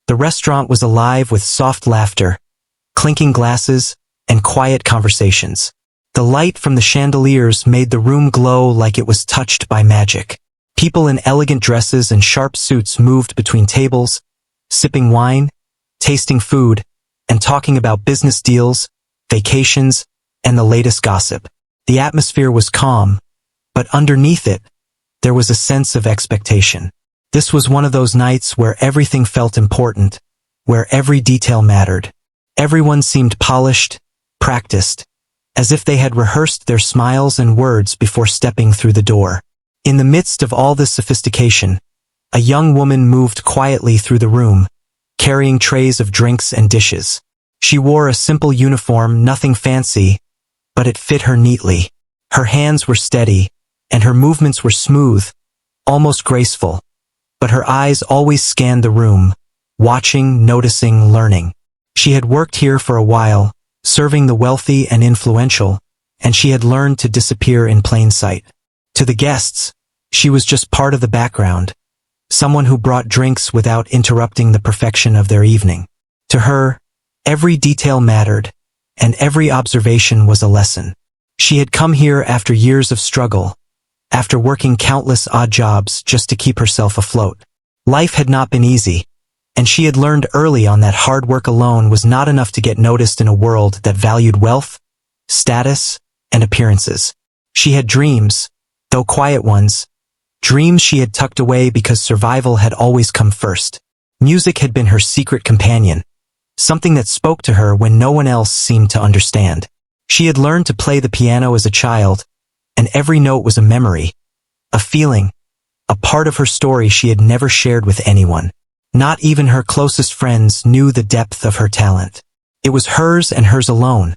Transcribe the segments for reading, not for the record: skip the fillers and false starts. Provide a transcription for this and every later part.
The restaurant was alive with soft laughter, clinking glasses, and quiet conversations. The light from the chandeliers made the room glow like it was touched by magic. People in elegant dresses and sharp suits moved between tables, sipping wine, tasting food, and talking about business deals, vacations, and the latest gossip. The atmosphere was calm, but underneath it, there was a sense of expectation. This was one of those nights where everything felt important, where every detail mattered. Everyone seemed polished, practiced, as if they had rehearsed their smiles and words before stepping through the door. In the midst of all this sophistication, a young woman moved quietly through the room, carrying trays of drinks and dishes. She wore a simple uniform, nothing fancy, but it fit her neatly. Her hands were steady, and her movements were smooth, almost graceful. But her eyes always scanned the room, watching, noticing, learning. She had worked here for a while, serving the wealthy and influential, and she had learned to disappear in plain sight. To the guests, she was just part of the background, someone who brought drinks without interrupting the perfection of their evening. To her, every detail mattered, and every observation was a lesson. She had come here after years of struggle, after working countless odd jobs just to keep herself afloat. Life had not been easy, and she had learned early on that hard work alone was not enough to get noticed in a world that valued wealth, status, and appearances. She had dreams, though quiet ones, dreams she had tucked away because survival had always come first. Music had been her secret companion, something that spoke to her when no one else seemed to understand. She had learned to play the piano as a child, and every note was a memory, a feeling, a part of her story she had never shared with anyone. Not even her closest friends knew the depth of her talent. It was hers and hers alone,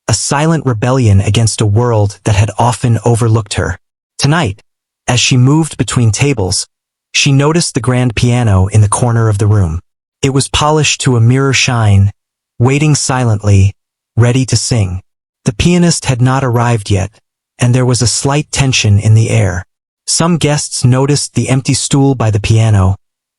a silent rebellion against a world that had often overlooked her. Tonight, as she moved between tables, she noticed the grand piano in the corner of the room. It was polished to a mirror shine, waiting silently, ready to sing. The pianist had not arrived yet, and there was a slight tension in the air. Some guests noticed the empty stool by the piano,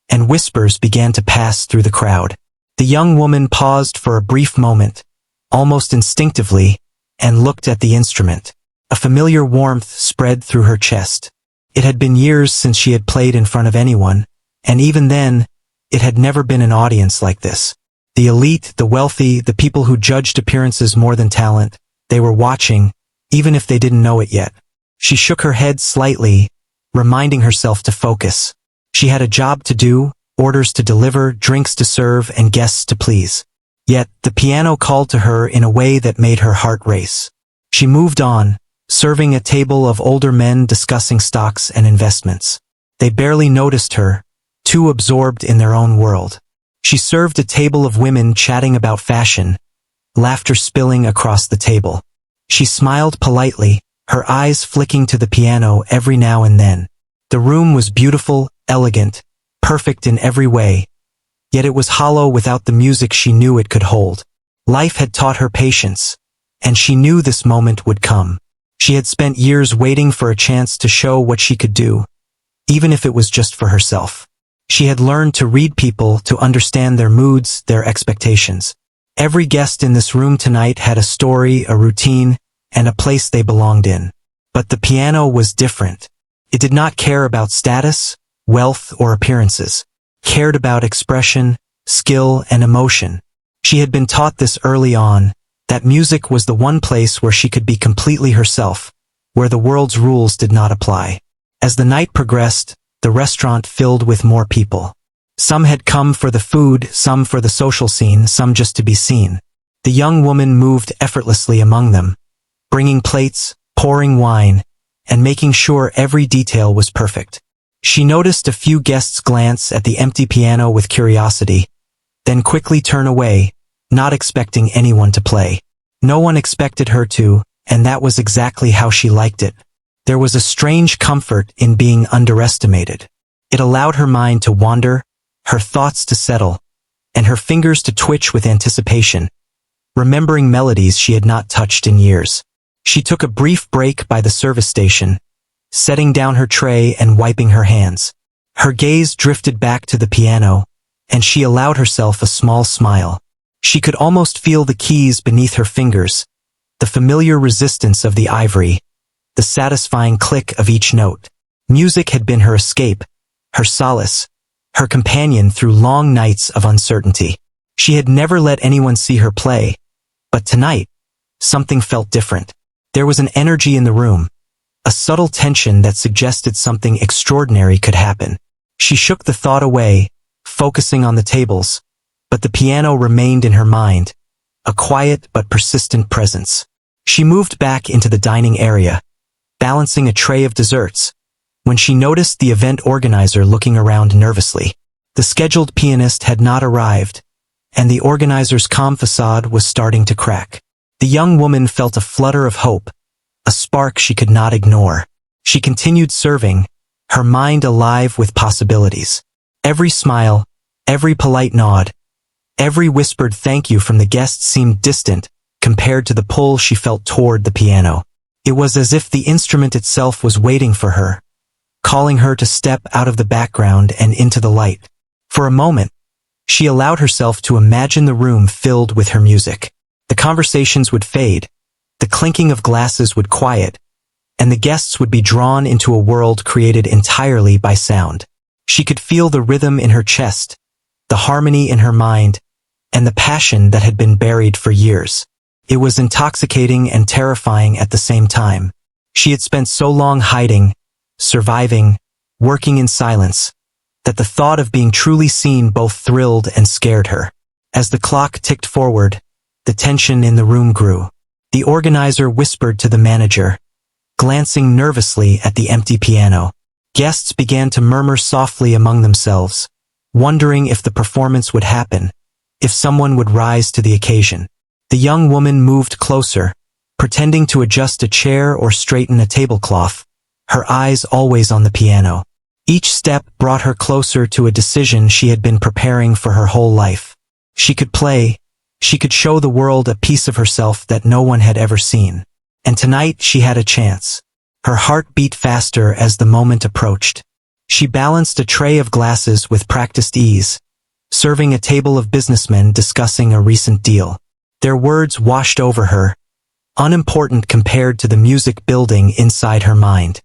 and whispers began to pass through the crowd. The young woman paused for a brief moment, almost instinctively, and looked at the instrument. A familiar warmth spread through her chest. It had been years since she had played in front of anyone, and even then, it had never been an audience like this. The elite, the wealthy, the people who judged appearances more than talent, they were watching, even if they didn't know it yet. She shook her head slightly, reminding herself to focus. She had a job to do, orders to deliver, drinks to serve, and guests to please. Yet, the piano called to her in a way that made her heart race. She moved on, serving a table of older men discussing stocks and investments. They barely noticed her, too absorbed in their own world. She served a table of women chatting about fashion, laughter spilling across the table. She smiled politely, her eyes flicking to the piano every now and then. The room was beautiful, elegant, perfect in every way, yet it was hollow without the music she knew it could hold. Life had taught her patience, and she knew this moment would come. She had spent years waiting for a chance to show what she could do, even if it was just for herself. She had learned to read people, to understand their moods, their expectations. Every guest in this room tonight had a story, a routine, and a place they belonged in. But the piano was different. It did not care about status, wealth, or appearances. It cared about expression, skill, and emotion. She had been taught this early on, that music was the one place where she could be completely herself, where the world's rules did not apply. As the night progressed, the restaurant filled with more people. Some had come for the food, some for the social scene, some just to be seen. The young woman moved effortlessly among them, bringing plates, pouring wine, and making sure every detail was perfect. She noticed a few guests glance at the empty piano with curiosity, then quickly turn away, not expecting anyone to play. No one expected her to, and that was exactly how she liked it. There was a strange comfort in being underestimated. It allowed her mind to wander, her thoughts to settle, and her fingers to twitch with anticipation, remembering melodies she had not touched in years. She took a brief break by the service station, setting down her tray and wiping her hands. Her gaze drifted back to the piano, and she allowed herself a small smile. She could almost feel the keys beneath her fingers, the familiar resistance of the ivory, the satisfying click of each note. Music had been her escape, her solace, her companion through long nights of uncertainty. She had never let anyone see her play, but tonight, something felt different. There was an energy in the room, a subtle tension that suggested something extraordinary could happen. She shook the thought away, focusing on the tables, but the piano remained in her mind, a quiet but persistent presence. She moved back into the dining area, balancing a tray of desserts, when she noticed the event organizer looking around nervously. The scheduled pianist had not arrived, and the organizer's calm facade was starting to crack. The young woman felt a flutter of hope, a spark she could not ignore. She continued serving, her mind alive with possibilities. Every smile, every polite nod, every whispered thank you from the guests seemed distant compared to the pull she felt toward the piano. It was as if the instrument itself was waiting for her, calling her to step out of the background and into the light. For a moment, she allowed herself to imagine the room filled with her music. The conversations would fade, the clinking of glasses would quiet, and the guests would be drawn into a world created entirely by sound. She could feel the rhythm in her chest, the harmony in her mind, and the passion that had been buried for years. It was intoxicating and terrifying at the same time. She had spent so long hiding, surviving, working in silence, that the thought of being truly seen both thrilled and scared her. As the clock ticked forward, the tension in the room grew. The organizer whispered to the manager, glancing nervously at the empty piano. Guests began to murmur softly among themselves, wondering if the performance would happen, if someone would rise to the occasion. The young woman moved closer, pretending to adjust a chair or straighten a tablecloth, her eyes always on the piano. Each step brought her closer to a decision she had been preparing for her whole life. She could play, she could show the world a piece of herself that no one had ever seen. And tonight she had a chance. Her heart beat faster as the moment approached. She balanced a tray of glasses with practiced ease, serving a table of businessmen discussing a recent deal. Their words washed over her, unimportant compared to the music building inside her mind.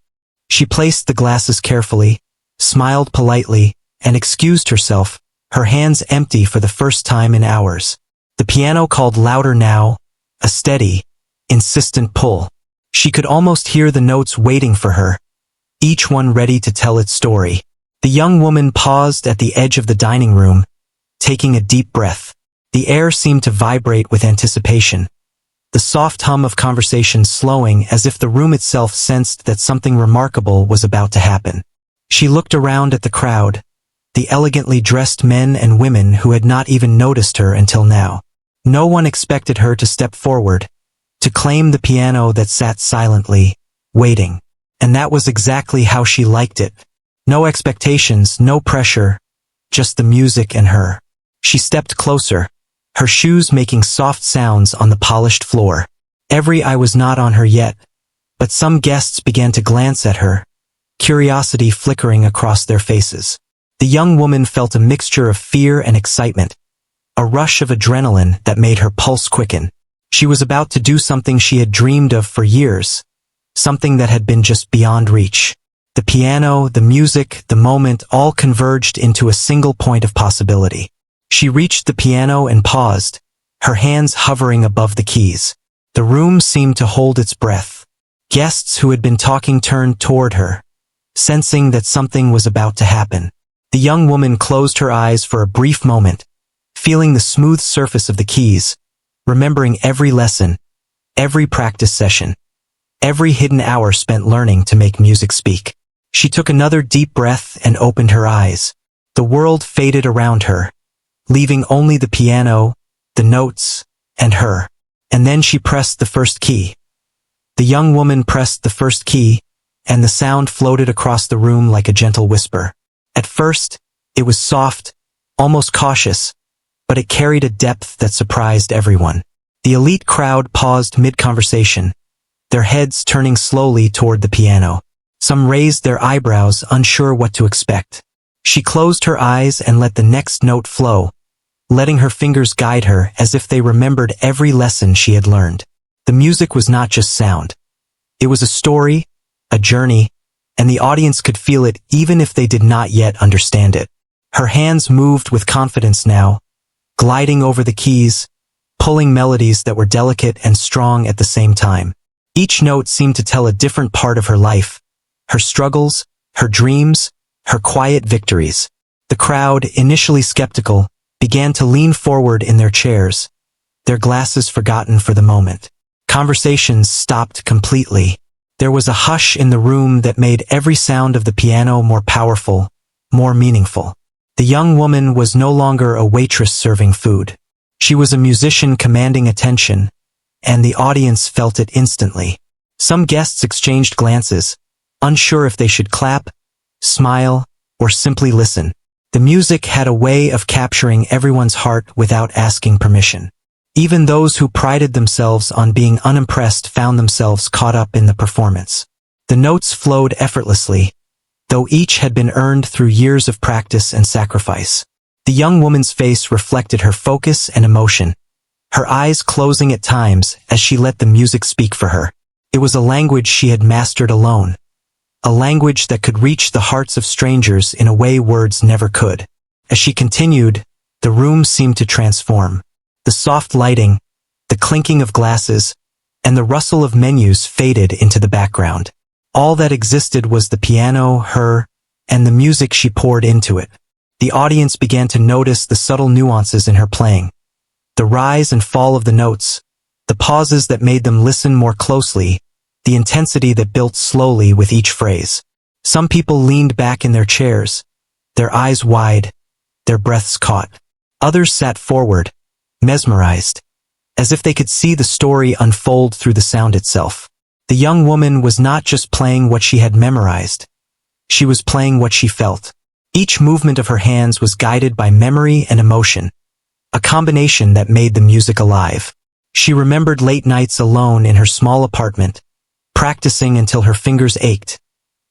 She placed the glasses carefully, smiled politely, and excused herself, her hands empty for the first time in hours. The piano called louder now, a steady, insistent pull. She could almost hear the notes waiting for her, each one ready to tell its story. The young woman paused at the edge of the dining room, taking a deep breath. The air seemed to vibrate with anticipation, the soft hum of conversation slowing as if the room itself sensed that something remarkable was about to happen. She looked around at the crowd, the elegantly dressed men and women who had not even noticed her until now. No one expected her to step forward, to claim the piano that sat silently, waiting. And that was exactly how she liked it. No expectations, no pressure, just the music and her. She stepped closer, her shoes making soft sounds on the polished floor. Every eye was not on her yet, but some guests began to glance at her, curiosity flickering across their faces. The young woman felt a mixture of fear and excitement, a rush of adrenaline that made her pulse quicken. She was about to do something she had dreamed of for years, something that had been just beyond reach. The piano, the music, the moment all converged into a single point of possibility. She reached the piano and paused, her hands hovering above the keys. The room seemed to hold its breath. Guests who had been talking turned toward her, sensing that something was about to happen. The young woman closed her eyes for a brief moment, feeling the smooth surface of the keys, remembering every lesson, every practice session, every hidden hour spent learning to make music speak. She took another deep breath and opened her eyes. The world faded around her, leaving only the piano, the notes, and her. And then she pressed the first key. The young woman pressed the first key, and the sound floated across the room like a gentle whisper. At first, it was soft, almost cautious, but it carried a depth that surprised everyone. The elite crowd paused mid-conversation, their heads turning slowly toward the piano. Some raised their eyebrows, unsure what to expect. She closed her eyes and let the next note flow, letting her fingers guide her as if they remembered every lesson she had learned. The music was not just sound. It was a story, a journey, and the audience could feel it even if they did not yet understand it. Her hands moved with confidence now, gliding over the keys, pulling melodies that were delicate and strong at the same time. Each note seemed to tell a different part of her life, her struggles, her dreams, her quiet victories. The crowd, initially skeptical, began to lean forward in their chairs, their glasses forgotten for the moment. Conversations stopped completely. There was a hush in the room that made every sound of the piano more powerful, more meaningful. The young woman was no longer a waitress serving food. She was a musician commanding attention, and the audience felt it instantly. Some guests exchanged glances, unsure if they should clap, smile, or simply listen. The music had a way of capturing everyone's heart without asking permission. Even those who prided themselves on being unimpressed found themselves caught up in the performance. The notes flowed effortlessly, though each had been earned through years of practice and sacrifice. The young woman's face reflected her focus and emotion, her eyes closing at times as she let the music speak for her. It was a language she had mastered alone, a language that could reach the hearts of strangers in a way words never could. As she continued, the room seemed to transform. The soft lighting, the clinking of glasses, and the rustle of menus faded into the background. All that existed was the piano, her, and the music she poured into it. The audience began to notice the subtle nuances in her playing. The rise and fall of the notes, the pauses that made them listen more closely, the intensity that built slowly with each phrase. Some people leaned back in their chairs, their eyes wide, their breaths caught. Others sat forward, mesmerized, as if they could see the story unfold through the sound itself. The young woman was not just playing what she had memorized. She was playing what she felt. Each movement of her hands was guided by memory and emotion, a combination that made the music alive. She remembered late nights alone in her small apartment, practicing until her fingers ached,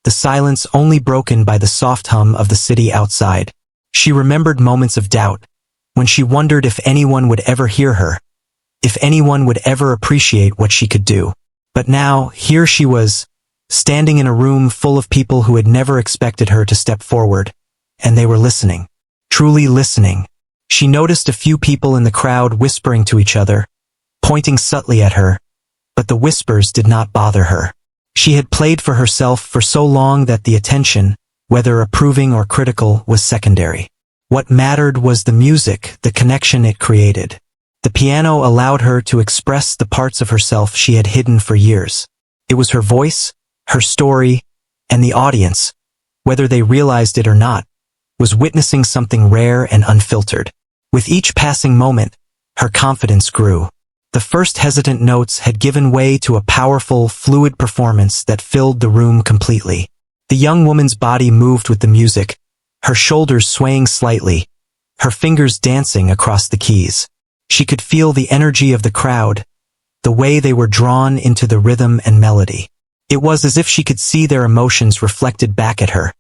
the silence only broken by the soft hum of the city outside. She remembered moments of doubt, when she wondered if anyone would ever hear her, if anyone would ever appreciate what she could do. But now, here she was, standing in a room full of people who had never expected her to step forward, and they were listening, truly listening. She noticed a few people in the crowd whispering to each other, pointing subtly at her, but the whispers did not bother her. She had played for herself for so long that the attention, whether approving or critical, was secondary. What mattered was the music, the connection it created. The piano allowed her to express the parts of herself she had hidden for years. It was her voice, her story, and the audience, whether they realized it or not, was witnessing something rare and unfiltered. With each passing moment, her confidence grew. The first hesitant notes had given way to a powerful, fluid performance that filled the room completely. The young woman's body moved with the music, her shoulders swaying slightly, her fingers dancing across the keys. She could feel the energy of the crowd, the way they were drawn into the rhythm and melody. It was as if she could see their emotions reflected back at her,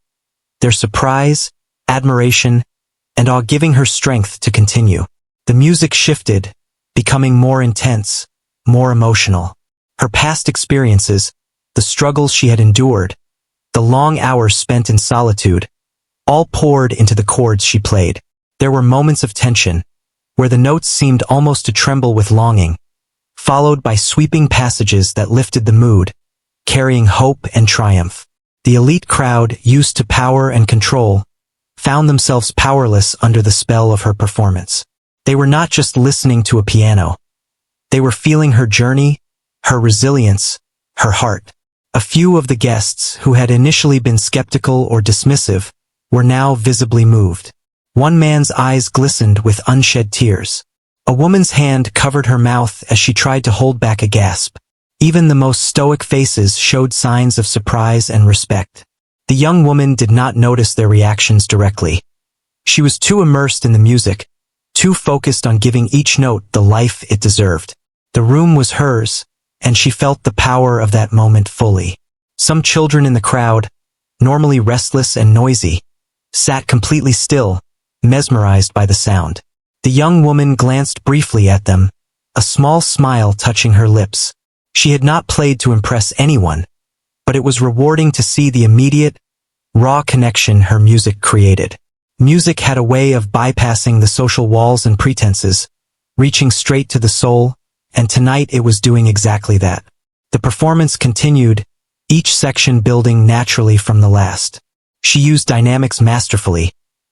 their surprise, admiration, and awe giving her strength to continue. The music shifted, becoming more intense, more emotional. Her past experiences, the struggles she had endured, the long hours spent in solitude, all poured into the chords she played. There were moments of tension, where the notes seemed almost to tremble with longing, followed by sweeping passages that lifted the mood, carrying hope and triumph. The elite crowd, used to power and control, found themselves powerless under the spell of her performance. They were not just listening to a piano. They were feeling her journey, her resilience, her heart. A few of the guests, who had initially been skeptical or dismissive, were now visibly moved. One man's eyes glistened with unshed tears. A woman's hand covered her mouth as she tried to hold back a gasp. Even the most stoic faces showed signs of surprise and respect. The young woman did not notice their reactions directly. She was too immersed in the music, too focused on giving each note the life it deserved. The room was hers, and she felt the power of that moment fully. Some children in the crowd, normally restless and noisy, sat completely still, mesmerized by the sound. The young woman glanced briefly at them, a small smile touching her lips. She had not played to impress anyone, but it was rewarding to see the immediate, raw connection her music created. Music had a way of bypassing the social walls and pretenses, reaching straight to the soul, and tonight it was doing exactly that. The performance continued, each section building naturally from the last. She used dynamics masterfully,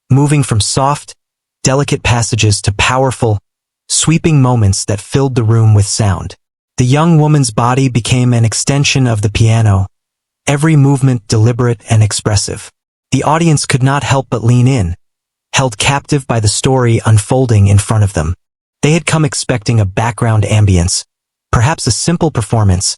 moving from soft, delicate passages to powerful, sweeping moments that filled the room with sound. The young woman's body became an extension of the piano, every movement deliberate and expressive. The audience could not help but lean in, held captive by the story unfolding in front of them. They had come expecting a background ambience, perhaps a simple performance,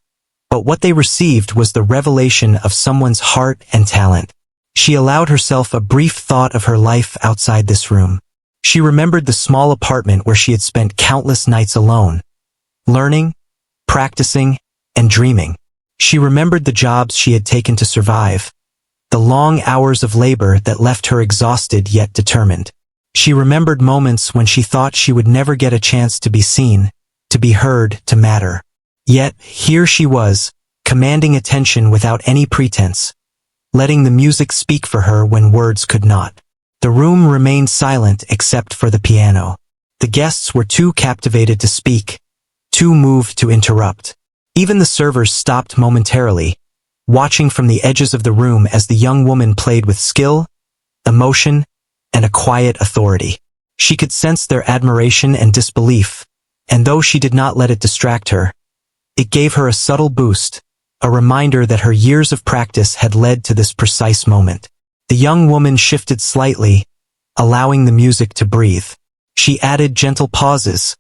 but what they received was the revelation of someone's heart and talent. She allowed herself a brief thought of her life outside this room. She remembered the small apartment where she had spent countless nights alone, learning, practicing, and dreaming. She remembered the jobs she had taken to survive, the long hours of labor that left her exhausted yet determined. She remembered moments when she thought she would never get a chance to be seen, to be heard, to matter. Yet, here she was, commanding attention without any pretense, letting the music speak for her when words could not. The room remained silent except for the piano. The guests were too captivated to speak, too moved to interrupt. Even the servers stopped momentarily, watching from the edges of the room as the young woman played with skill, emotion, and a quiet authority. She could sense their admiration and disbelief, and though she did not let it distract her, it gave her a subtle boost, a reminder that her years of practice had led to this precise moment. The young woman shifted slightly, allowing the music to breathe. She added gentle pauses,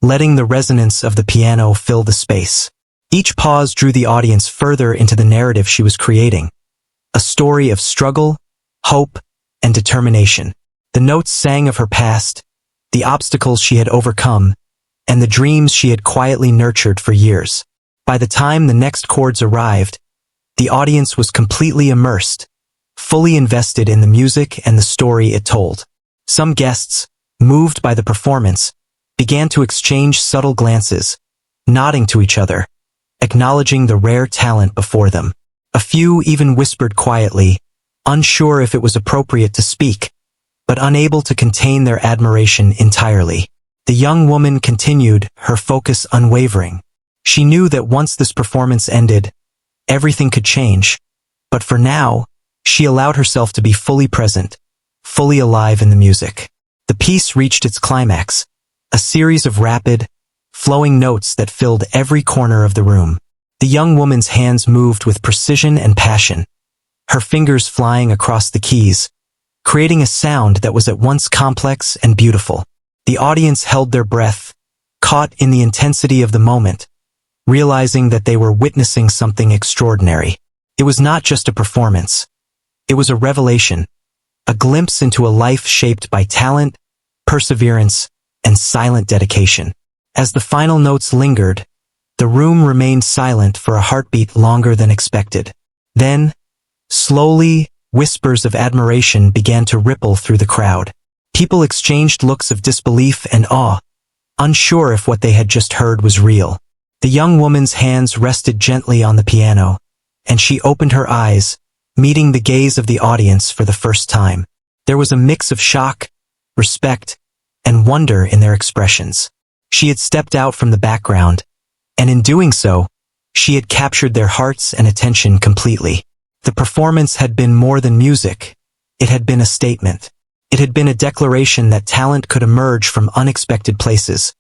letting the resonance of the piano fill the space. Each pause drew the audience further into the narrative she was creating, a story of struggle, hope, and determination. The notes sang of her past, the obstacles she had overcome, and the dreams she had quietly nurtured for years. By the time the next chords arrived, the audience was completely immersed, fully invested in the music and the story it told. Some guests, moved by the performance, began to exchange subtle glances, nodding to each other, acknowledging the rare talent before them. A few even whispered quietly, unsure if it was appropriate to speak, but unable to contain their admiration entirely. The young woman continued, her focus unwavering. She knew that once this performance ended, everything could change, but for now, she allowed herself to be fully present, fully alive in the music. The piece reached its climax, a series of rapid, flowing notes that filled every corner of the room. The young woman's hands moved with precision and passion, her fingers flying across the keys, creating a sound that was at once complex and beautiful. The audience held their breath, caught in the intensity of the moment, realizing that they were witnessing something extraordinary. It was not just a performance. It was a revelation, a glimpse into a life shaped by talent, perseverance, and silent dedication. As the final notes lingered, the room remained silent for a heartbeat longer than expected. Then, slowly, whispers of admiration began to ripple through the crowd. People exchanged looks of disbelief and awe, unsure if what they had just heard was real. The young woman's hands rested gently on the piano, and she opened her eyes, meeting the gaze of the audience for the first time. There was a mix of shock, respect, and wonder in their expressions. She had stepped out from the background, and in doing so, she had captured their hearts and attention completely. The performance had been more than music. It had been a statement. It had been a declaration that talent could emerge from unexpected places,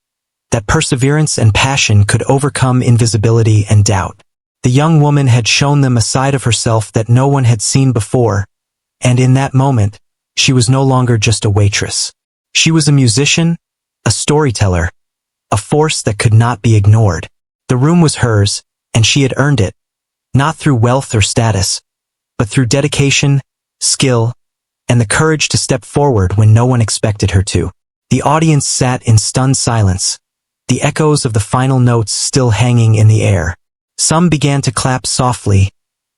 that perseverance and passion could overcome invisibility and doubt. The young woman had shown them a side of herself that no one had seen before, and in that moment, she was no longer just a waitress. She was a musician, a storyteller, a force that could not be ignored. The room was hers, and she had earned it, not through wealth or status, but through dedication, skill, and the courage to step forward when no one expected her to. The audience sat in stunned silence, the echoes of the final notes still hanging in the air. Some began to clap softly,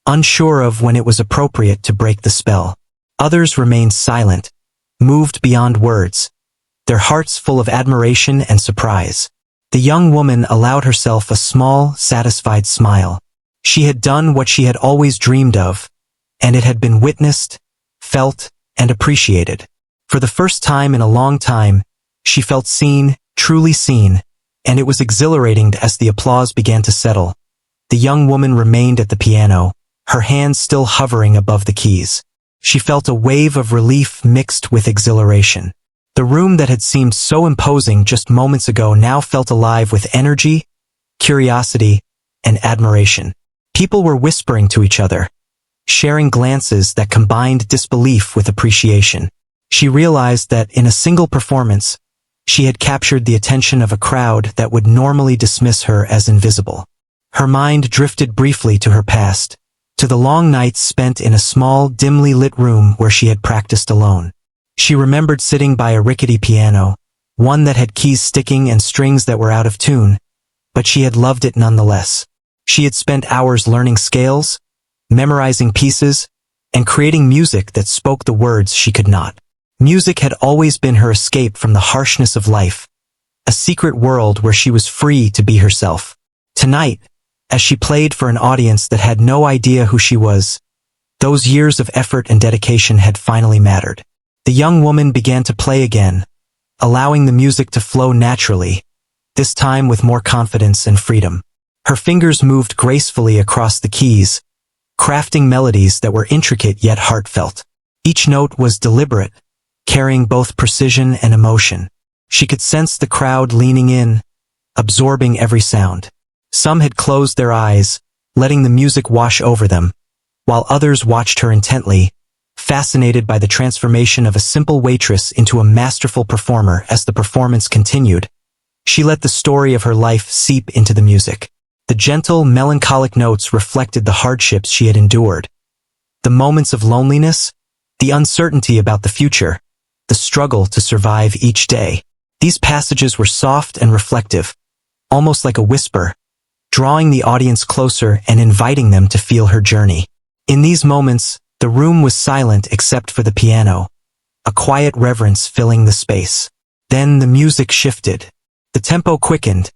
unsure of when it was appropriate to break the spell. Others remained silent, moved beyond words, their hearts full of admiration and surprise. The young woman allowed herself a small, satisfied smile. She had done what she had always dreamed of, and it had been witnessed, felt, and appreciated. For the first time in a long time, she felt seen, truly seen, and it was exhilarating as the applause began to settle. The young woman remained at the piano, her hands still hovering above the keys. She felt a wave of relief mixed with exhilaration. The room that had seemed so imposing just moments ago now felt alive with energy, curiosity, and admiration. People were whispering to each other, sharing glances that combined disbelief with appreciation. She realized that in a single performance, she had captured the attention of a crowd that would normally dismiss her as invisible. Her mind drifted briefly to her past, to the long nights spent in a small, dimly lit room where she had practiced alone. She remembered sitting by a rickety piano, one that had keys sticking and strings that were out of tune, but she had loved it nonetheless. She had spent hours learning scales, memorizing pieces, and creating music that spoke the words she could not. Music had always been her escape from the harshness of life, a secret world where she was free to be herself. Tonight, as she played for an audience that had no idea who she was, those years of effort and dedication had finally mattered. The young woman began to play again, allowing the music to flow naturally, this time with more confidence and freedom. Her fingers moved gracefully across the keys, crafting melodies that were intricate yet heartfelt. Each note was deliberate, carrying both precision and emotion. She could sense the crowd leaning in, absorbing every sound. Some had closed their eyes, letting the music wash over them, while others watched her intently, fascinated by the transformation of a simple waitress into a masterful performer. As the performance continued, she let the story of her life seep into the music. The gentle, melancholic notes reflected the hardships she had endured, the moments of loneliness, the uncertainty about the future, the struggle to survive each day. These passages were soft and reflective, almost like a whisper, drawing the audience closer and inviting them to feel her journey. In these moments, the room was silent except for the piano, a quiet reverence filling the space. Then the music shifted. The tempo quickened.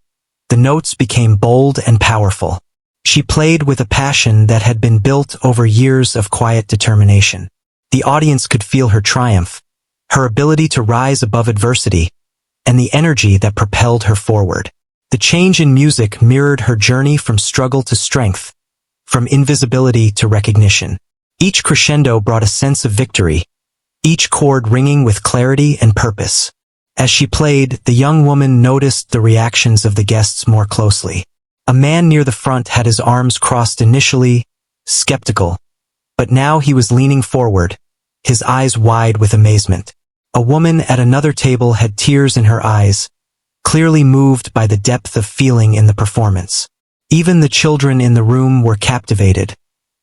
The notes became bold and powerful. She played with a passion that had been built over years of quiet determination. The audience could feel her triumph, her ability to rise above adversity, and the energy that propelled her forward. The change in music mirrored her journey from struggle to strength, from invisibility to recognition. Each crescendo brought a sense of victory, each chord ringing with clarity and purpose. As she played, the young woman noticed the reactions of the guests more closely. A man near the front had his arms crossed initially, skeptical, but now he was leaning forward, his eyes wide with amazement. A woman at another table had tears in her eyes, clearly moved by the depth of feeling in the performance. Even the children in the room were captivated,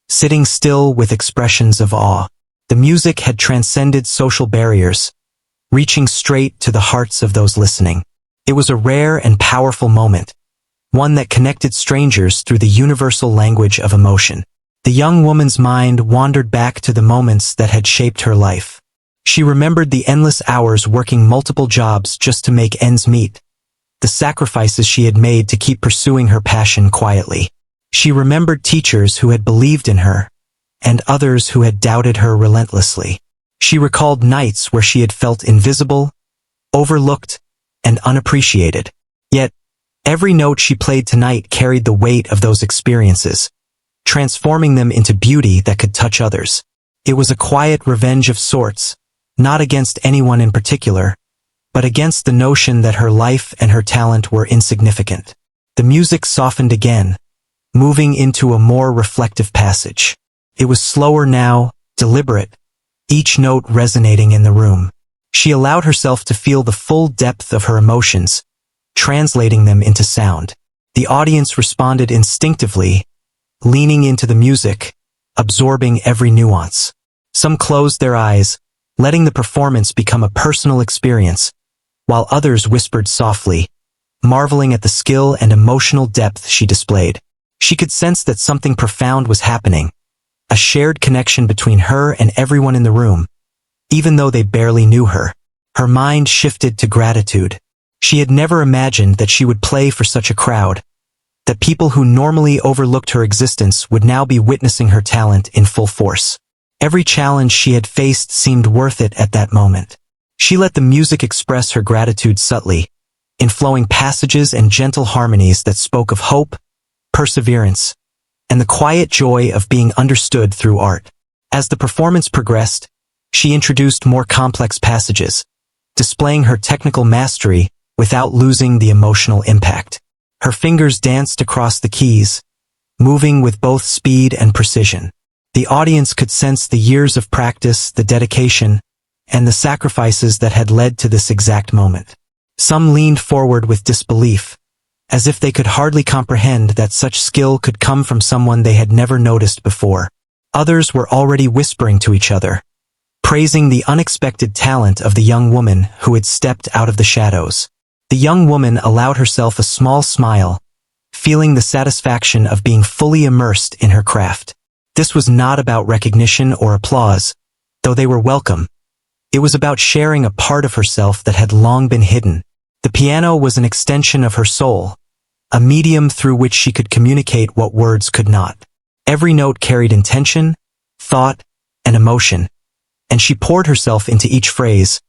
sitting still with expressions of awe. The music had transcended social barriers, reaching straight to the hearts of those listening. It was a rare and powerful moment, one that connected strangers through the universal language of emotion. The young woman's mind wandered back to the moments that had shaped her life. She remembered the endless hours working multiple jobs just to make ends meet, the sacrifices she had made to keep pursuing her passion quietly. She remembered teachers who had believed in her, and others who had doubted her relentlessly. She recalled nights where she had felt invisible, overlooked, and unappreciated. Yet, every note she played tonight carried the weight of those experiences, transforming them into beauty that could touch others. It was a quiet revenge of sorts, not against anyone in particular, but against the notion that her life and her talent were insignificant. The music softened again, moving into a more reflective passage. It was slower now, deliberate, each note resonating in the room. She allowed herself to feel the full depth of her emotions, translating them into sound. The audience responded instinctively, leaning into the music, absorbing every nuance. Some closed their eyes, letting the performance become a personal experience, while others whispered softly, marveling at the skill and emotional depth she displayed. She could sense that something profound was happening, a shared connection between her and everyone in the room, even though they barely knew her. Her mind shifted to gratitude. She had never imagined that she would play for such a crowd, that people who normally overlooked her existence would now be witnessing her talent in full force. Every challenge she had faced seemed worth it at that moment. She let the music express her gratitude subtly, in flowing passages and gentle harmonies that spoke of hope, perseverance, and the quiet joy of being understood through art. As the performance progressed, she introduced more complex passages, displaying her technical mastery without losing the emotional impact. Her fingers danced across the keys, moving with both speed and precision. The audience could sense the years of practice, the dedication, and the sacrifices that had led to this exact moment. Some leaned forward with disbelief, as if they could hardly comprehend that such skill could come from someone they had never noticed before. Others were already whispering to each other, praising the unexpected talent of the young woman who had stepped out of the shadows. The young woman allowed herself a small smile, feeling the satisfaction of being fully immersed in her craft. This was not about recognition or applause, though they were welcome. It was about sharing a part of herself that had long been hidden. The piano was an extension of her soul, a medium through which she could communicate what words could not. Every note carried intention, thought, and emotion, and she poured herself into each phrase,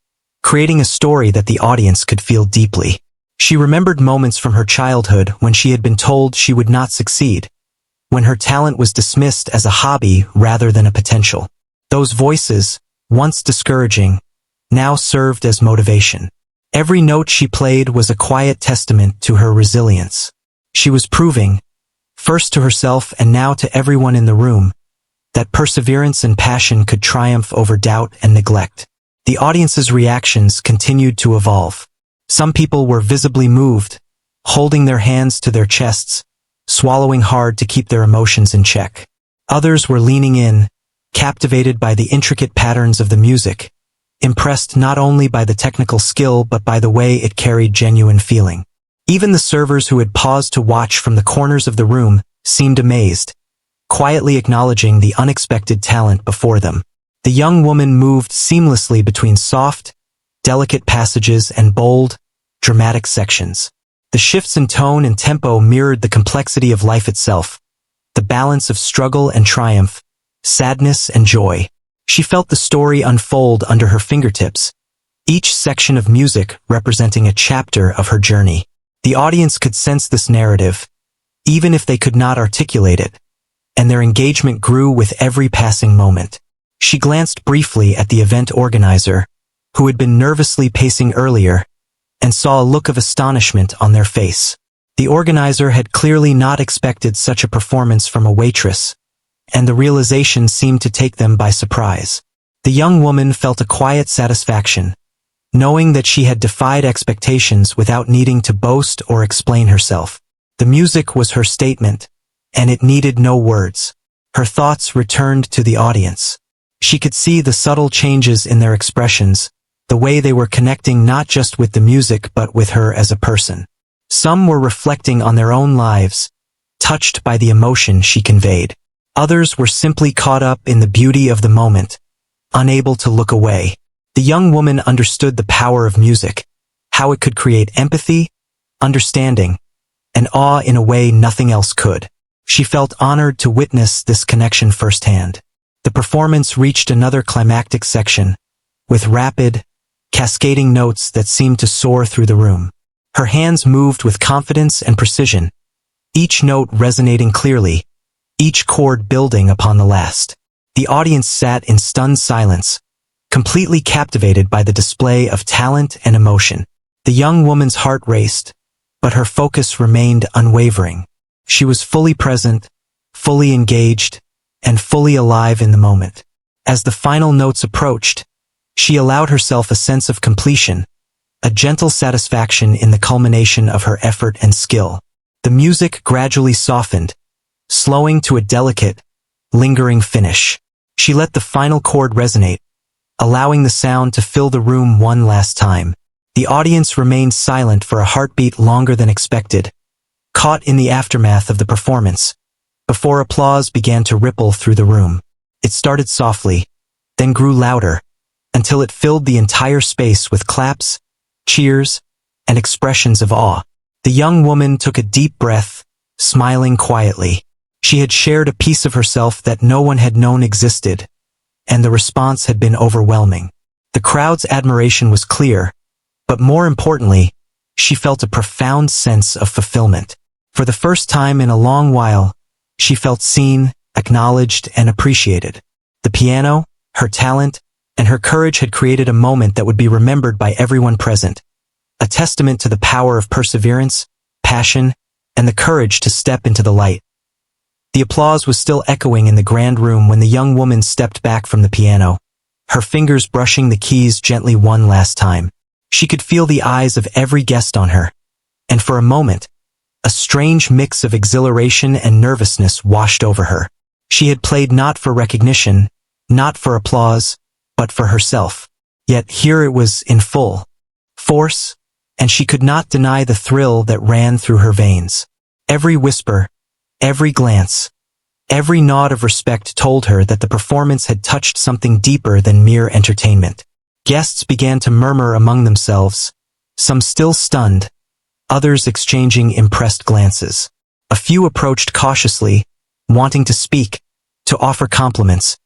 creating a story that the audience could feel deeply. She remembered moments from her childhood when she had been told she would not succeed, when her talent was dismissed as a hobby rather than a potential. Those voices, once discouraging, now served as motivation. Every note she played was a quiet testament to her resilience. She was proving, first to herself and now to everyone in the room, that perseverance and passion could triumph over doubt and neglect. The audience's reactions continued to evolve. Some people were visibly moved, holding their hands to their chests, swallowing hard to keep their emotions in check. Others were leaning in, captivated by the intricate patterns of the music, impressed not only by the technical skill but by the way it carried genuine feeling. Even the servers who had paused to watch from the corners of the room seemed amazed, quietly acknowledging the unexpected talent before them. The young woman moved seamlessly between soft, delicate passages and bold, dramatic sections. The shifts in tone and tempo mirrored the complexity of life itself, the balance of struggle and triumph, sadness and joy. She felt the story unfold under her fingertips, each section of music representing a chapter of her journey. The audience could sense this narrative, even if they could not articulate it, and their engagement grew with every passing moment. She glanced briefly at the event organizer, who had been nervously pacing earlier, and saw a look of astonishment on their face. The organizer had clearly not expected such a performance from a waitress, and the realization seemed to take them by surprise. The young woman felt a quiet satisfaction, knowing that she had defied expectations without needing to boast or explain herself. The music was her statement, and it needed no words. Her thoughts returned to the audience. She could see the subtle changes in their expressions, the way they were connecting not just with the music but with her as a person. Some were reflecting on their own lives, touched by the emotion she conveyed. Others were simply caught up in the beauty of the moment, unable to look away. The young woman understood the power of music, how it could create empathy, understanding, and awe in a way nothing else could. She felt honored to witness this connection firsthand. The performance reached another climactic section, with rapid, cascading notes that seemed to soar through the room. Her hands moved with confidence and precision, each note resonating clearly, each chord building upon the last. The audience sat in stunned silence, completely captivated by the display of talent and emotion. The young woman's heart raced, but her focus remained unwavering. She was fully present, fully engaged, and fully alive in the moment. As the final notes approached, she allowed herself a sense of completion, a gentle satisfaction in the culmination of her effort and skill. The music gradually softened, slowing to a delicate, lingering finish. She let the final chord resonate, allowing the sound to fill the room one last time. The audience remained silent for a heartbeat longer than expected, caught in the aftermath of the performance, before applause began to ripple through the room. It started softly, then grew louder, until it filled the entire space with claps, cheers, and expressions of awe. The young woman took a deep breath, smiling quietly. She had shared a piece of herself that no one had known existed, and the response had been overwhelming. The crowd's admiration was clear, but more importantly, she felt a profound sense of fulfillment. For the first time in a long while, she felt seen, acknowledged, and appreciated. The piano, her talent, and her courage had created a moment that would be remembered by everyone present, a testament to the power of perseverance, passion, and the courage to step into the light. The applause was still echoing in the grand room when the young woman stepped back from the piano, her fingers brushing the keys gently one last time. She could feel the eyes of every guest on her, and for a moment, a strange mix of exhilaration and nervousness washed over her. She had played not for recognition, not for applause, but for herself. Yet here it was in full force, and she could not deny the thrill that ran through her veins. Every whisper, every glance, every nod of respect told her that the performance had touched something deeper than mere entertainment. Guests began to murmur among themselves, some still stunned, others exchanging impressed glances. A few approached cautiously, wanting to speak, to offer compliments,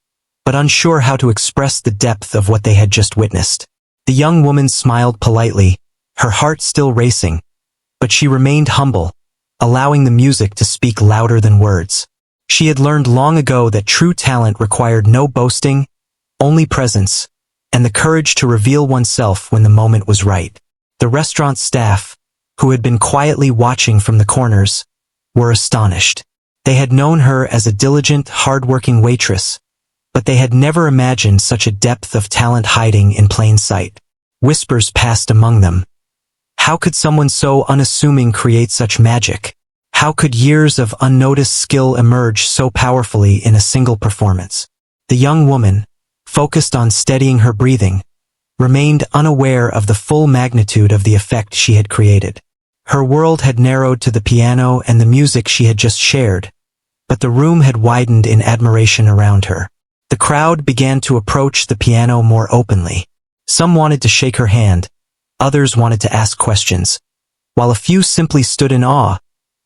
but unsure how to express the depth of what they had just witnessed. The young woman smiled politely, her heart still racing, but she remained humble, allowing the music to speak louder than words. She had learned long ago that true talent required no boasting, only presence, and the courage to reveal oneself when the moment was right. The restaurant staff, who had been quietly watching from the corners, were astonished. They had known her as a diligent, hard-working waitress, but they had never imagined such a depth of talent hiding in plain sight. Whispers passed among them. How could someone so unassuming create such magic? How could years of unnoticed skill emerge so powerfully in a single performance? The young woman, focused on steadying her breathing, remained unaware of the full magnitude of the effect she had created. Her world had narrowed to the piano and the music she had just shared, but the room had widened in admiration around her. The crowd began to approach the piano more openly. Some wanted to shake her hand, others wanted to ask questions, while a few simply stood in awe,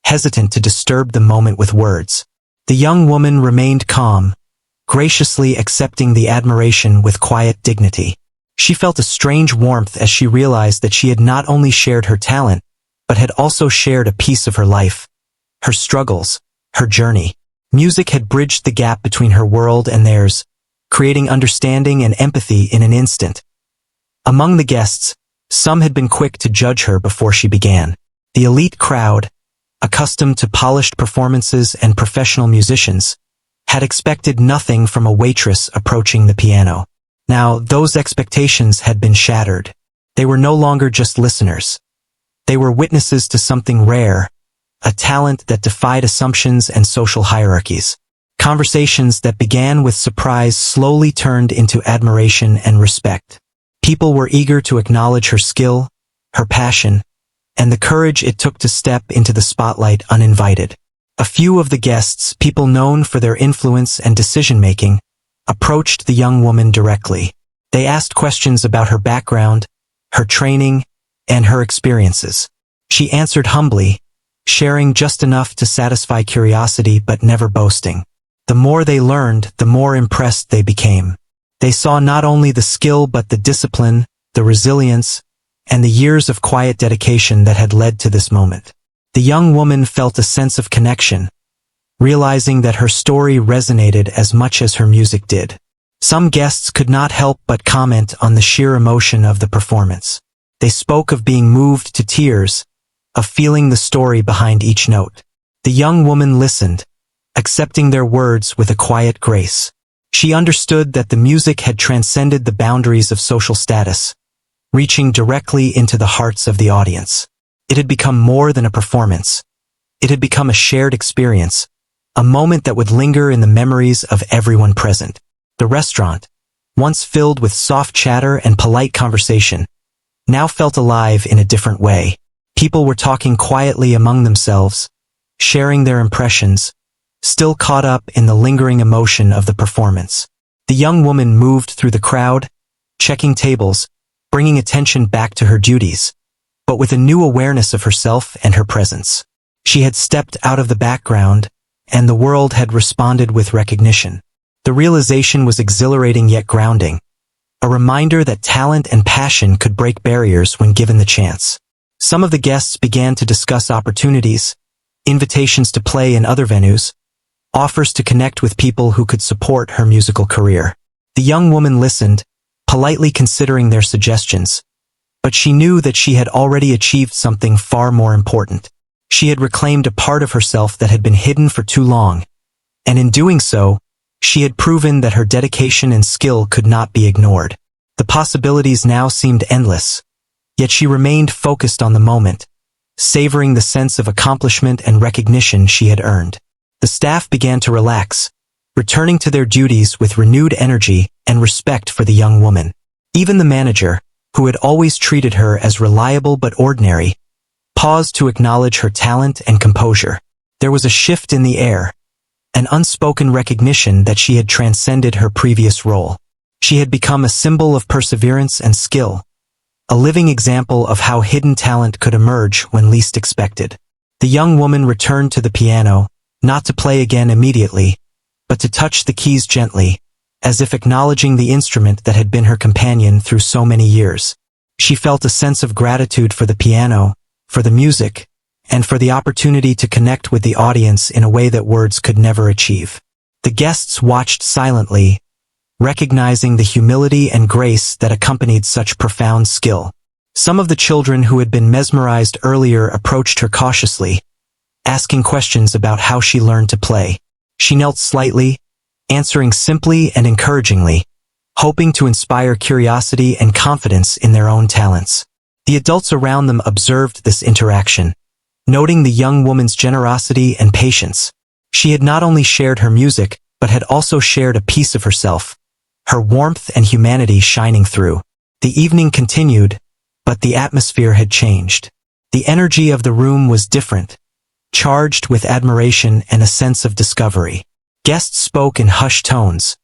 hesitant to disturb the moment with words. The young woman remained calm, graciously accepting the admiration with quiet dignity. She felt a strange warmth as she realized that she had not only shared her talent, but had also shared a piece of her life, her struggles, her journey. Music had bridged the gap between her world and theirs, creating understanding and empathy in an instant. Among the guests, some had been quick to judge her before she began. The elite crowd, accustomed to polished performances and professional musicians, had expected nothing from a waitress approaching the piano. Now, those expectations had been shattered. They were no longer just listeners. They were witnesses to something rare, a talent that defied assumptions and social hierarchies. Conversations that began with surprise slowly turned into admiration and respect. People were eager to acknowledge her skill, her passion, and the courage it took to step into the spotlight uninvited. A few of the guests, people known for their influence and decision-making, approached the young woman directly. They asked questions about her background, her training, and her experiences. She answered humbly, sharing just enough to satisfy curiosity but never boasting. The more they learned, the more impressed they became. They saw not only the skill but the discipline, the resilience, and the years of quiet dedication that had led to this moment. The young woman felt a sense of connection, realizing that her story resonated as much as her music did. Some guests could not help but comment on the sheer emotion of the performance. They spoke of being moved to tears, of feeling the story behind each note. The young woman listened, accepting their words with a quiet grace. She understood that the music had transcended the boundaries of social status, reaching directly into the hearts of the audience. It had become more than a performance. It had become a shared experience, a moment that would linger in the memories of everyone present. The restaurant, once filled with soft chatter and polite conversation, now felt alive in a different way. People were talking quietly among themselves, sharing their impressions, still caught up in the lingering emotion of the performance. The young woman moved through the crowd, checking tables, bringing attention back to her duties, but with a new awareness of herself and her presence. She had stepped out of the background, and the world had responded with recognition. The realization was exhilarating yet grounding, a reminder that talent and passion could break barriers when given the chance. Some of the guests began to discuss opportunities, invitations to play in other venues, offers to connect with people who could support her musical career. The young woman listened, politely considering their suggestions, but she knew that she had already achieved something far more important. She had reclaimed a part of herself that had been hidden for too long, and in doing so, she had proven that her dedication and skill could not be ignored. The possibilities now seemed endless, yet she remained focused on the moment, savoring the sense of accomplishment and recognition she had earned. The staff began to relax, returning to their duties with renewed energy and respect for the young woman. Even the manager, who had always treated her as reliable but ordinary, paused to acknowledge her talent and composure. There was a shift in the air, an unspoken recognition that she had transcended her previous role. She had become a symbol of perseverance and skill, a living example of how hidden talent could emerge when least expected. The young woman returned to the piano, not to play again immediately, but to touch the keys gently, as if acknowledging the instrument that had been her companion through so many years. She felt a sense of gratitude for the piano, for the music, and for the opportunity to connect with the audience in a way that words could never achieve. The guests watched silently, recognizing the humility and grace that accompanied such profound skill. Some of the children who had been mesmerized earlier approached her cautiously, asking questions about how she learned to play. She knelt slightly, answering simply and encouragingly, hoping to inspire curiosity and confidence in their own talents. The adults around them observed this interaction, noting the young woman's generosity and patience. She had not only shared her music, but had also shared a piece of herself, her warmth and humanity shining through. The evening continued, but the atmosphere had changed. The energy of the room was different, charged with admiration and a sense of discovery. Guests spoke in hushed tones,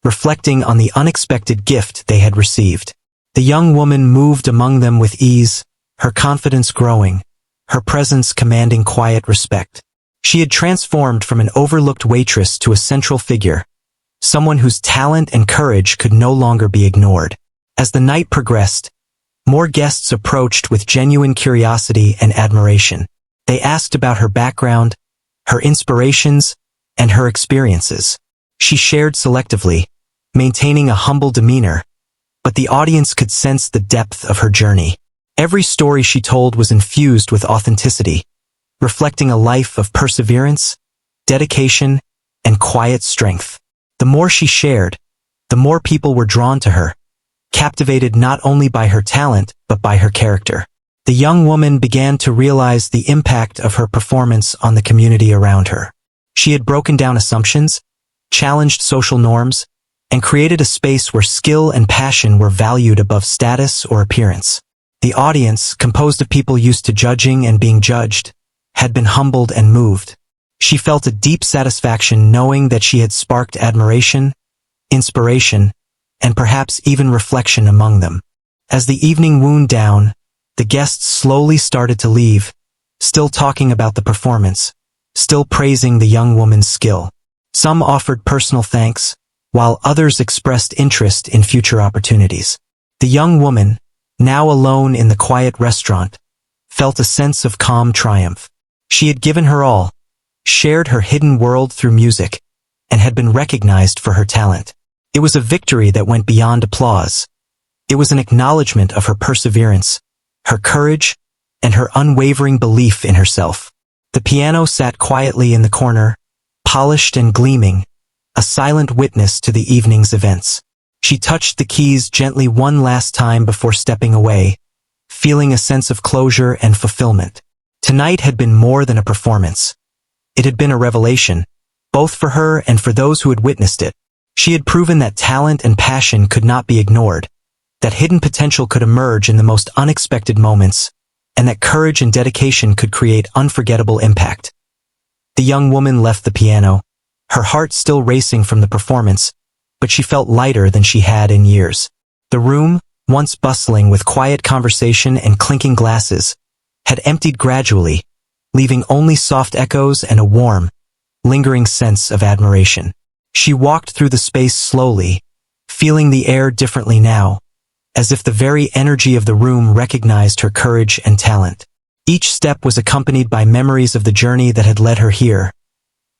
reflecting on the unexpected gift they had received. The young woman moved among them with ease, her confidence growing, her presence commanding quiet respect. She had transformed from an overlooked waitress to a central figure, someone whose talent and courage could no longer be ignored. As the night progressed, more guests approached with genuine curiosity and admiration. They asked about her background, her inspirations, and her experiences. She shared selectively, maintaining a humble demeanor, but the audience could sense the depth of her journey. Every story she told was infused with authenticity, reflecting a life of perseverance, dedication, and quiet strength. The more she shared, the more people were drawn to her, captivated not only by her talent but by her character. The young woman began to realize the impact of her performance on the community around her. She had broken down assumptions, challenged social norms, and created a space where skill and passion were valued above status or appearance. The audience, composed of people used to judging and being judged, had been humbled and moved. She felt a deep satisfaction knowing that she had sparked admiration, inspiration, and perhaps even reflection among them. As the evening wound down, the guests slowly started to leave, still talking about the performance, still praising the young woman's skill. Some offered personal thanks, while others expressed interest in future opportunities. The young woman, now alone in the quiet restaurant, felt a sense of calm triumph. She had given her all, shared her hidden world through music, and had been recognized for her talent. It was a victory that went beyond applause. It was an acknowledgement of her perseverance, her courage, and her unwavering belief in herself. The piano sat quietly in the corner, polished and gleaming, a silent witness to the evening's events. She touched the keys gently one last time before stepping away, feeling a sense of closure and fulfillment. Tonight had been more than a performance. It had been a revelation, both for her and for those who had witnessed it. She had proven that talent and passion could not be ignored, that hidden potential could emerge in the most unexpected moments, and that courage and dedication could create unforgettable impact. The young woman left the piano, her heart still racing from the performance, but she felt lighter than she had in years. The room, once bustling with quiet conversation and clinking glasses, had emptied gradually, leaving only soft echoes and a warm, lingering sense of admiration. She walked through the space slowly, feeling the air differently now, as if the very energy of the room recognized her courage and talent. Each step was accompanied by memories of the journey that had led her here.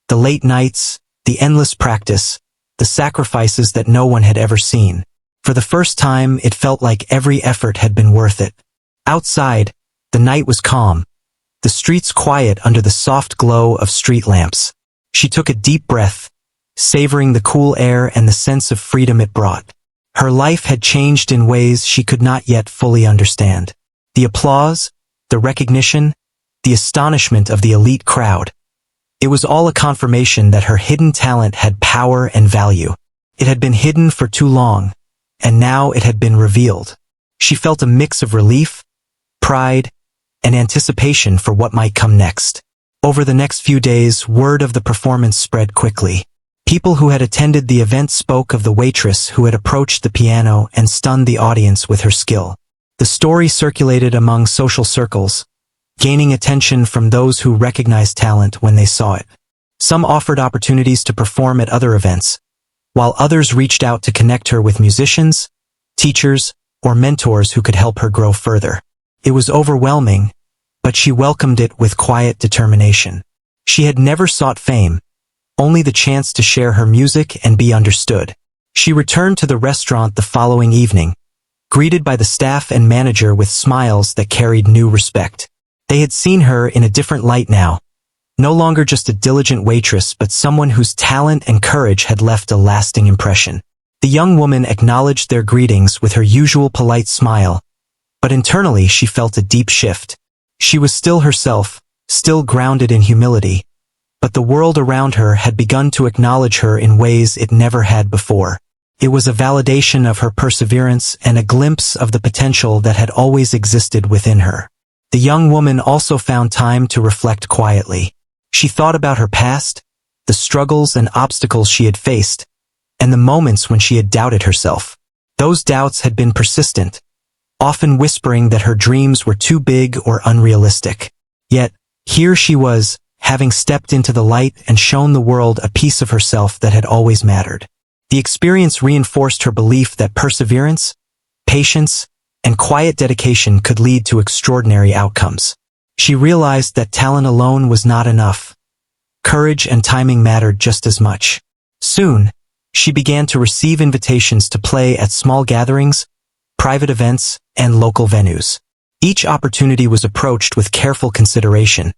The late nights, the endless practice, the sacrifices that no one had ever seen. For the first time, it felt like every effort had been worth it. Outside, the night was calm, the streets quiet under the soft glow of street lamps. She took a deep breath, savoring the cool air and the sense of freedom it brought. Her life had changed in ways she could not yet fully understand. The applause, the recognition, the astonishment of the elite crowd. It was all a confirmation that her hidden talent had power and value. It had been hidden for too long, and now it had been revealed. She felt a mix of relief, pride, and anticipation for what might come next. Over the next few days, word of the performance spread quickly. People who had attended the event spoke of the waitress who had approached the piano and stunned the audience with her skill. The story circulated among social circles, gaining attention from those who recognized talent when they saw it. Some offered opportunities to perform at other events, while others reached out to connect her with musicians, teachers, or mentors who could help her grow further. It was overwhelming, but she welcomed it with quiet determination. She had never sought fame, only the chance to share her music and be understood. She returned to the restaurant the following evening, greeted by the staff and manager with smiles that carried new respect. They had seen her in a different light now, no longer just a diligent waitress but someone whose talent and courage had left a lasting impression. The young woman acknowledged their greetings with her usual polite smile, but internally she felt a deep shift. She was still herself, still grounded in humility, but the world around her had begun to acknowledge her in ways it never had before. It was a validation of her perseverance and a glimpse of the potential that had always existed within her. The young woman also found time to reflect quietly. She thought about her past, the struggles and obstacles she had faced, and the moments when she had doubted herself. Those doubts had been persistent, often whispering that her dreams were too big or unrealistic. Yet, here she was, having stepped into the light and shown the world a piece of herself that had always mattered. The experience reinforced her belief that perseverance, patience, and quiet dedication could lead to extraordinary outcomes. She realized that talent alone was not enough. Courage and timing mattered just as much. Soon, she began to receive invitations to play at small gatherings, private events, and local venues. Each opportunity was approached with careful consideration,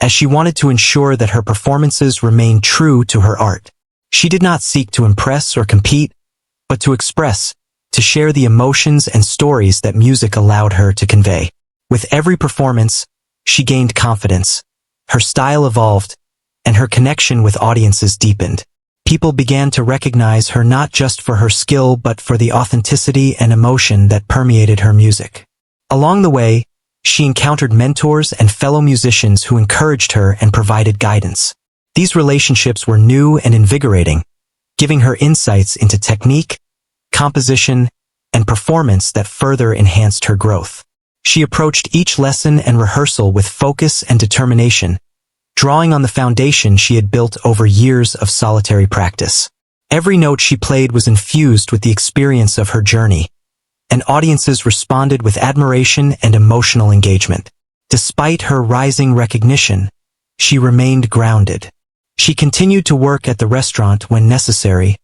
as she wanted to ensure that her performances remained true to her art. She did not seek to impress or compete, but to express, to share the emotions and stories that music allowed her to convey. With every performance, she gained confidence. Her style evolved, and her connection with audiences deepened. People began to recognize her not just for her skill but for the authenticity and emotion that permeated her music. Along the way, she encountered mentors and fellow musicians who encouraged her and provided guidance. These relationships were new and invigorating, giving her insights into technique, composition, and performance that further enhanced her growth. She approached each lesson and rehearsal with focus and determination, drawing on the foundation she had built over years of solitary practice. Every note she played was infused with the experience of her journey, and audiences responded with admiration and emotional engagement. Despite her rising recognition, she remained grounded. She continued to work at the restaurant when necessary,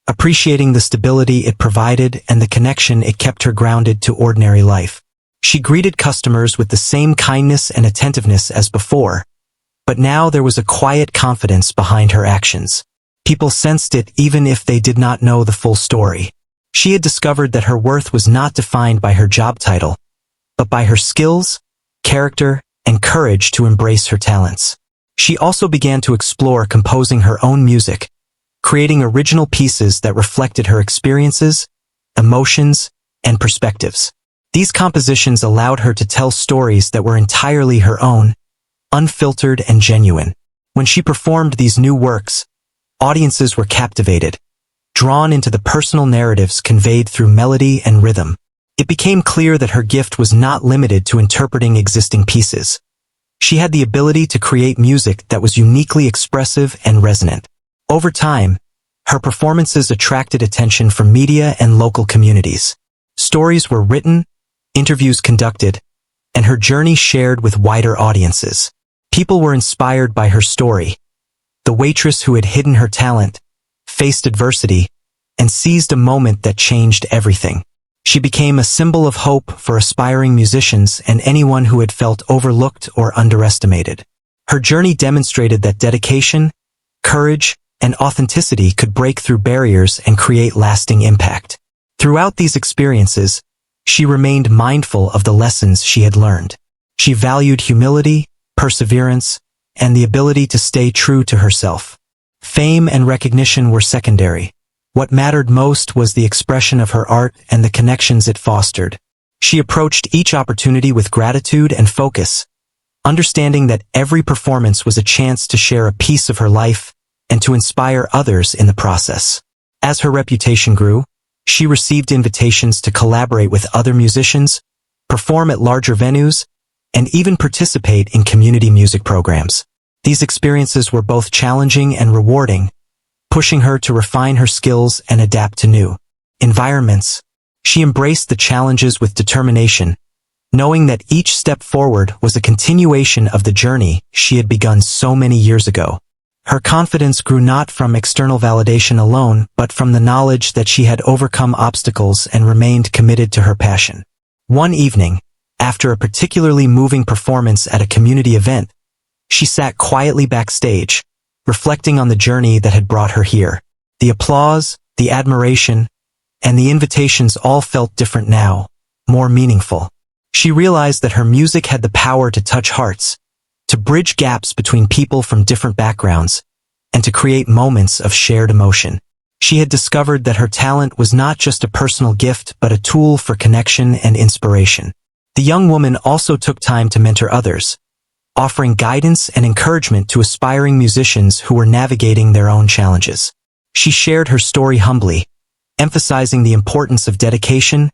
appreciating the stability it provided and the connection it kept her grounded to ordinary life. She greeted customers with the same kindness and attentiveness as before, but now there was a quiet confidence behind her actions. People sensed it even if they did not know the full story. She had discovered that her worth was not defined by her job title, but by her skills, character, and courage to embrace her talents. She also began to explore composing her own music, creating original pieces that reflected her experiences, emotions, and perspectives. These compositions allowed her to tell stories that were entirely her own, unfiltered and genuine. When she performed these new works, Audiences were captivated, drawn into the personal narratives conveyed through melody and rhythm. It became clear that her gift was not limited to interpreting existing pieces. She had the ability to create music that was uniquely expressive and resonant. Over time, her performances attracted attention from media and local communities. Stories were written, interviews conducted, and her journey shared with wider audiences. People were inspired by her story. The waitress who had hidden her talent, faced adversity, and seized a moment that changed everything. She became a symbol of hope for aspiring musicians and anyone who had felt overlooked or underestimated. Her journey demonstrated that dedication, courage, and authenticity could break through barriers and create lasting impact. Throughout these experiences, she remained mindful of the lessons she had learned. She valued humility, perseverance, and the ability to stay true to herself. Fame and recognition were secondary. What mattered most was the expression of her art and the connections it fostered. She approached each opportunity with gratitude and focus, understanding that every performance was a chance to share a piece of her life and to inspire others in the process. As her reputation grew, she received invitations to collaborate with other musicians, perform at larger venues, and even participate in community music programs. These experiences were both challenging and rewarding, pushing her to refine her skills and adapt to new environments. She embraced the challenges with determination, knowing that each step forward was a continuation of the journey she had begun so many years ago. Her confidence grew not from external validation alone, but from the knowledge that she had overcome obstacles and remained committed to her passion. One evening, after a particularly moving performance at a community event, she sat quietly backstage, reflecting on the journey that had brought her here. The applause, the admiration, and the invitations all felt different now, more meaningful. She realized that her music had the power to touch hearts, to bridge gaps between people from different backgrounds, and to create moments of shared emotion. She had discovered that her talent was not just a personal gift but a tool for connection and inspiration. The young woman also took time to mentor others, offering guidance and encouragement to aspiring musicians who were navigating their own challenges. She shared her story humbly, emphasizing the importance of dedication,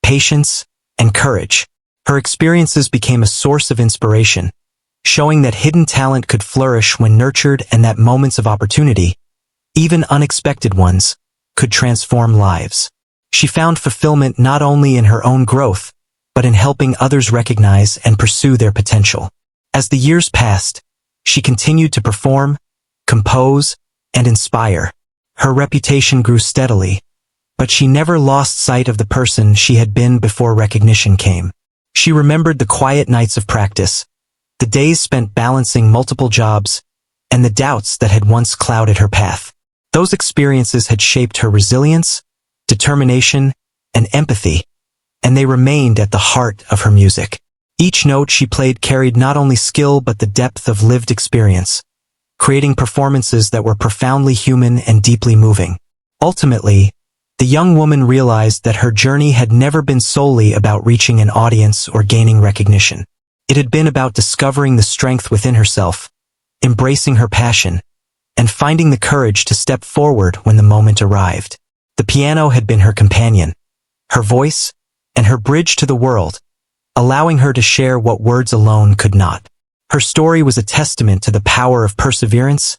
patience, and courage. Her experiences became a source of inspiration, showing that hidden talent could flourish when nurtured and that moments of opportunity, even unexpected ones, could transform lives. She found fulfillment not only in her own growth, but in helping others recognize and pursue their potential. As the years passed, she continued to perform, compose, and inspire. Her reputation grew steadily, but she never lost sight of the person she had been before recognition came. She remembered the quiet nights of practice, the days spent balancing multiple jobs, and the doubts that had once clouded her path. Those experiences had shaped her resilience, determination, and empathy, and they remained at the heart of her music. Each note she played carried not only skill but the depth of lived experience, creating performances that were profoundly human and deeply moving. Ultimately, the young woman realized that her journey had never been solely about reaching an audience or gaining recognition. It had been about discovering the strength within herself, embracing her passion, and finding the courage to step forward when the moment arrived. The piano had been her companion, her voice, and her bridge to the world, allowing her to share what words alone could not. Her story was a testament to the power of perseverance,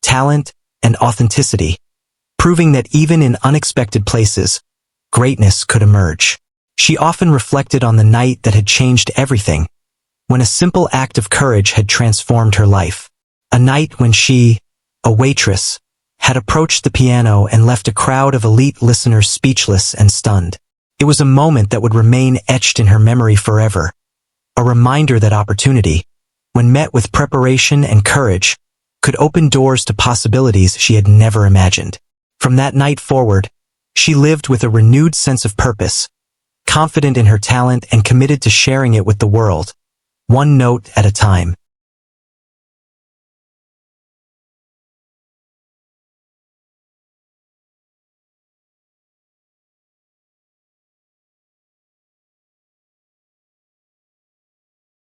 talent, and authenticity, proving that even in unexpected places, greatness could emerge. She often reflected on the night that had changed everything, when a simple act of courage had transformed her life. A night when she, a waitress, had approached the piano and left a crowd of elite listeners speechless and stunned. It was a moment that would remain etched in her memory forever, a reminder that opportunity, when met with preparation and courage, could open doors to possibilities she had never imagined. From that night forward, she lived with a renewed sense of purpose, confident in her talent and committed to sharing it with the world, one note at a time.